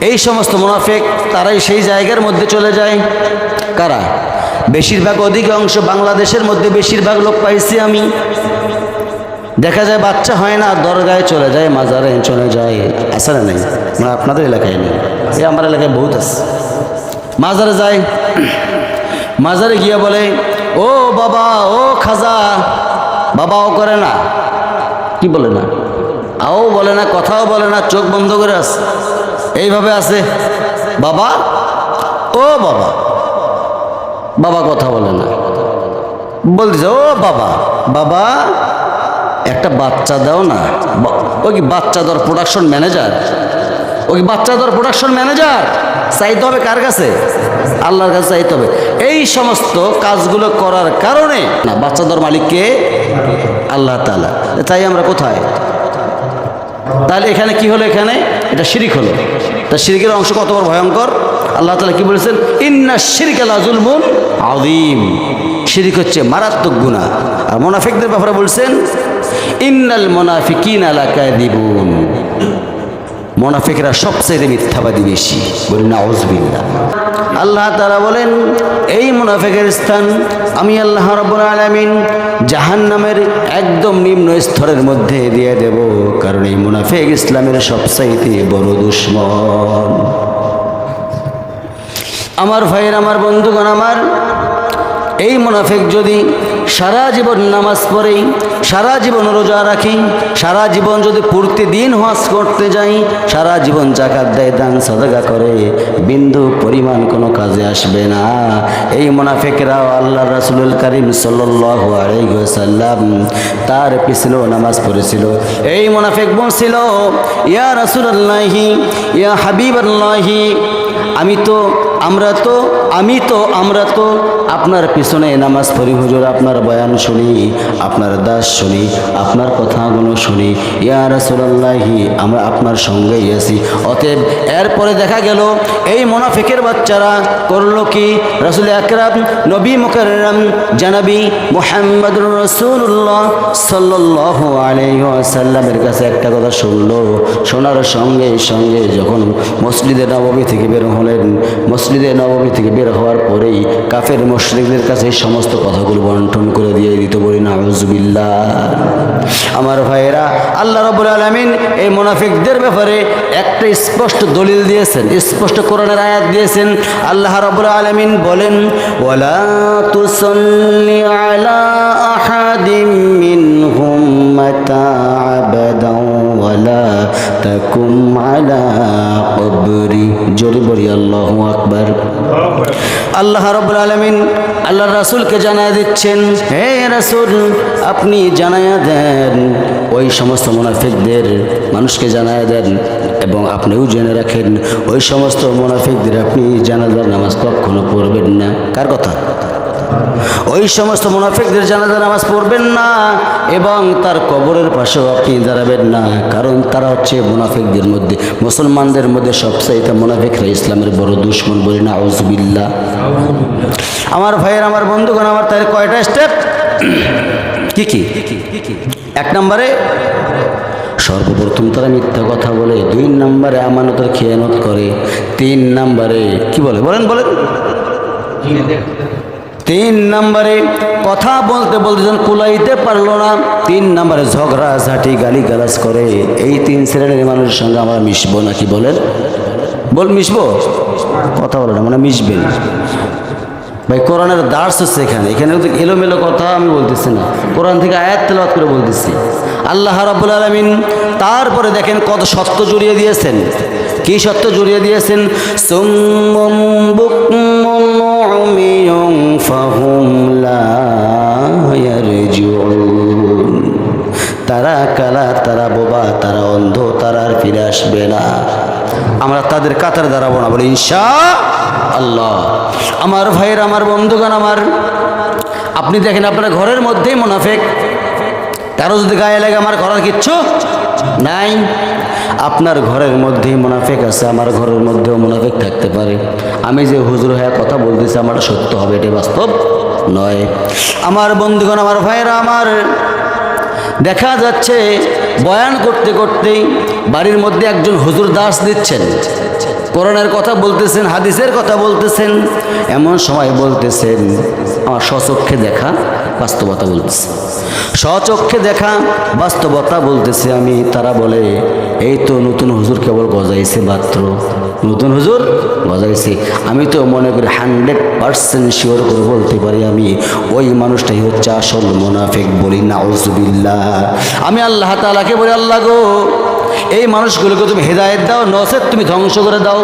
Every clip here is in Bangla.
এই সমস্ত মুনাফিক তারাই সেই জায়গার মধ্যে চলে যায়। কারা? বেশিরভাগ অধিকাংশ বাংলাদেশের মধ্যে বেশিরভাগ লোক পাইছি আমি, দেখা যায় বাচ্চা হয় না, দরগায় চলে যায়, মাজারে চলে যায়। আছে না? নেই? মানে আপনাদের এলাকায় নেই, এই আমার এলাকায় বহুত আছে। মাজারে যায়, মাজারে গিয়ে বলে ও বাবা, ও খাজা। বাবাও করে না, কি বলে না, আও বলে না, কথাও বলে না, চোখ বন্ধ করে আছে, এইভাবে আছে। বাবা, ও বাবা, বাবা কথা বলে না, বলতেছে ও বাবা, বাবা একটা বাচ্চা দাও না। ও কি বাচ্চা দর প্রোডাকশন ম্যানেজার? ও কি বাচ্চা দর প্রোডাকশন ম্যানেজার? চাইতে হবে কার কাছে? আল্লাহর কাছে চাইতে হবে। এই সমস্ত কাজগুলো করার কারণে না, বাচ্চা দর মালিককে আল্লাহ তাআলা। তাই আমরা কোথায়? তাহলে এখানে কি হলো? এখানে এটা শিরিক হলো। তা শিরিকের অংশ কত বড় ভয়ঙ্কর! আল্লাহ তাআলা কি বলেছেন? ইন্না শিরকা লাযুলমুন আযীম। শিরিক হচ্ছে মারাত্মক গুনাহ। আর মুনাফিকদের ব্যাপারে বলছেন ইন্নাল মুনাফিকিনা লাকাযিবুন। মুনাফিকরা সবচেয়ে মিথ্যাবাদী বেশি। বলি নাউযুবিল্লাহ। আল্লাহ তাআলা বলেন এই মুনাফিকের স্থান আমি আল্লাহ রাব্বুল আলামিন জাহান্নামের একদম নিম্ন স্তরের মধ্যে দিয়ে দেব। কারণ এই মুনাফিক ইসলামের সবচাইতে বড় দুশমন। আমার ভাইয়ের, আমার বন্ধুগণ, আমার এই মুনাফিক যদি সারা জীবন নামাজ পড়ে, সারা জীবন রোজা রাখি, সারা জীবন যদি প্রতিদিন হজ করতে যাই, সারা জীবন যাকাত দেয়, দান সাদাকা করে, বিন্দু পরিমাণ কোনো কাজে আসবে না। এই মুনাফিকরাও আল্লাহ রাসূলুল কারীম সাল্লাল্লাহু আলাইহি ওয়াসাল্লাম তার পিছনেও নামাজ পড়েছিল। এই মুনাফিক বলছিল ইয়া রাসূলুল্লাহি, ইয়া হাবিবাল্লাহি, আমরা তো আপনার পিছনে নামাজ পড়ি হুজুর, আপনার বয়ান শুনি, আপনার দাস শুনি, আপনার কথাগুলো শুনি, ইয়া রাসূলুল্লাহি আমরা আপনার সঙ্গেই আছি। অতএব এরপরে দেখা গেল এই মুনাফিকের বাচ্চারা করলো কি? রাসূল আকরাম নবী মুকাররম জানাবি মুহাম্মদুর রাসূলুল্লাহ সাল্লাল্লাহু আলাইহি ওয়াসাল্লামের কাছে একটা কথা শুনলো। শোনার সঙ্গে সঙ্গে যখন মসজিদে নববী থেকে বের হলেন, মসজিদে নববী থেকে বের হওয়ার পরেই কাফের মুশরিকদের কাছে এই সমস্ত কথাগুলো বন্টন করে দিয়ে দিত। বলি নাউযুবিল্লাহ। আমার ভাইয়েরা, আল্লাহ রাব্বুল আলামিন এই মুনাফিকদের ব্যাপারে একটা স্পষ্ট দলিল দিয়েছেন, স্পষ্ট কোরআনের আয়াত দিয়েছেন। আল্লাহ রাব্বুল আলামিন বলেন ওয়ালা তুসাল্লি আলা আহাদিম মিনহুম মাতা আবাদাও ওয়ালা তাকুম আলা কবরি। জোরে বলি আল্লাহু আকবার। আল্লাহ রাব্বুল আলামিন আল্লাহর রাসূলকে জানায় দিচ্ছেন, হে রাসূল আপনি জানায়া দেন ওই সমস্ত মুনাফিকদের, মানুষকে জানায়া দেন এবং আপনিও জেনে রাখেন ওই সমস্ত মুনাফিকদের আপনি জানাজার নামাজ কখনো পড়বেন না। কার কথা? ওই সমস্ত মুনাফিকদের জানাজার নামাজ পড়বেন না এবং তার কবরের পাশেও আপনি দাঁড়াবেন না। কারণ তারা হচ্ছে মুনাফিকদের মধ্যে, মুসলমানদের মধ্যে সবচাইতে মুনাফিকরা ইসলামের বড় দুশমন। বলি নাউযুবিল্লাহ। আমার ভাইয়ের, আমার বন্ধুগণ, আমার তার কয়টা স্টেপ? কি কি? এক নম্বরে সর্বপ্রথম তারা মিথ্যা কথা বলে, 2 নম্বরে আমানতের খেয়ানত করে, 3 নম্বরে কি বলে? বলেন 3 নম্বরে কথা বলতে বলতে যখন কুলাইতে পারলো না, 3 নম্বরে ঝগড়াঝাটি গালিগালাজ করে। এই 3 শ্রেণীর মানুষের সঙ্গে আমরা মিশবো না। কি বলেন? মিশবো? কথা বলে না মানে মিশবেন। ভাই কোরআনের দার্স হচ্ছে এখানে এলোমেলো কথা আমি বলতেছি না, কোরআন থেকে আয়াত তেলাওয়াত করে বলতেছি। আল্লাহ রাব্বুল আলামিন তারপরে দেখেন কত সত্য জড়িয়ে দিয়েছেন। কি সত্য জড়িয়ে দিয়েছেন? সুম্মুম বুকমুম উমিয়ুম ফাহুম লা ইয়ারজিউন। তারা কালা, তারা বোবা, তারা অন্ধ, তারা আর ফিরে আসবে না। আমরা তাদের কাতারে দাঁড়াবো না। বলি ইনশাআল্লাহ। আমার ভাইয়ের, আমার বন্ধুগণ, আমার আপনি দেখেন আপনার ঘরের মধ্যেই মুনাফিক, কারো যদি গায়ে লাগে আমার করার কিচ্ছু নাই। আপনার ঘরের মধ্যেই মুনাফিক আছে, আমার ঘরের মধ্যেও মুনাফিক থাকতে পারে। আমি যে হুজুর হয়ে কথা বলতেছি আমার সত্য হবে, এটা বাস্তব নয়। আমার বন্ধুগণ, আমার ভাইয়েরা, আমার দেখা যাচ্ছে বয়ান করতে করতেই বাড়ির মধ্যে একজন হুজুর দাস দিচ্ছেন, কোরআনের কথা বলতেছেন, হাদিসের কথা বলতেছেন, এমন সময় বলতেছেন আমার স্বচক্ষে দেখা বাস্তবতা বলতেছে, স্বচক্ষে দেখা বাস্তবতা বলতেছে আমি। তারা বলে এই তো নতুন হুজুর কেবল গজাইছে মাত্র, নতুন হুজুর গজাইছে। আমি তো মনে করি 100% শিওর করে বলতে পারি আমি ওই মানুষটাই হচ্ছে আসল মুনাফিক। বলি নাউজুবিল্লাহ। আমি আল্লাহ তাআলাকে বলি, আল্লাহ গো এই মানুষগুলোকে তুমি হেদায়েত দাও, নচেৎ তুমি ধ্বংস করে দাও।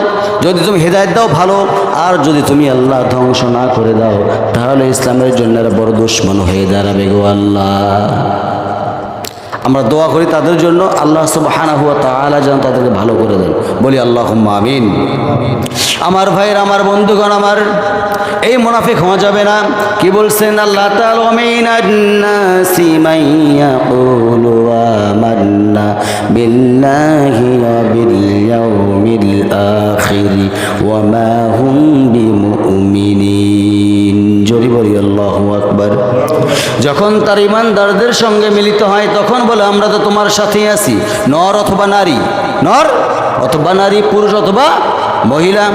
যদি তুমি হেদায়েত দাও ভালো, আর যদি তুমি আল্লাহ ধ্বংস না করে দাও তাহলে ইসলামের জন্য এরা বড় দুশমন হয়ে দাঁড়াবে গো আল্লাহ। আমরা দোয়া করি তাদের জন্য, আল্লাহ সুবহানাহু ওয়া তাআলা যেন তাদেরকে ভালো করে দেন। বলি আল্লাহুম্মা আমিন। আমার ভাইয়ের, আমার বন্ধুগণ, আমার এই মুনাফিক হওয়া যাবে না। কি বলছেন আল্লাহ তাআলা? মিনান নাসি মান ইয়াকুলু আমান্না বিল্লাহি ওয়া বিল ইয়াউমিল আখির ওয়া মা হুম বিমুমিনিন। জোরে বলি আল্লাহু আকবার। যখন তার ইমানদারদের সঙ্গে মিলিত হয় তখন বলে আমরা তো তোমার সাথেই আছি, নর অথবা নারী, নর অথবা নারী, পুরুষ অথবা মহিলা।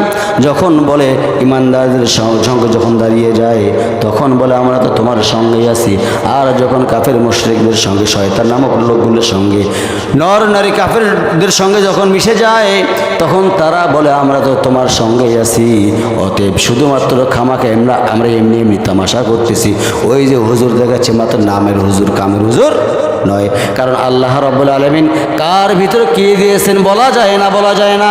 যখন বলে ইমানদারদের সঙ্গে যখন দাঁড়িয়ে যায় তখন বলে আমরা তো তোমার সঙ্গেই আছি। আর যখন কাফের মুশরিকদের সঙ্গে, শয়তান নামক লোকগুলোর সঙ্গে, নর নারী কাফেরদের সঙ্গে যখন মিশে যায় তখন তারা বলে আমরা তো তোমার সঙ্গেই আছি। অতএব শুধুমাত্র খামাকে আমরা এমনি এমনি তামাশা করতেছি। ওই যে হুজুর দেখাচ্ছে মাত্র নামের হুজুর, কামের হুজুর নয়। কারণ আল্লাহ রাব্বুল আলামিন কার ভিতরে কি দিয়েছেন বলা যায় না, বলা যায় না।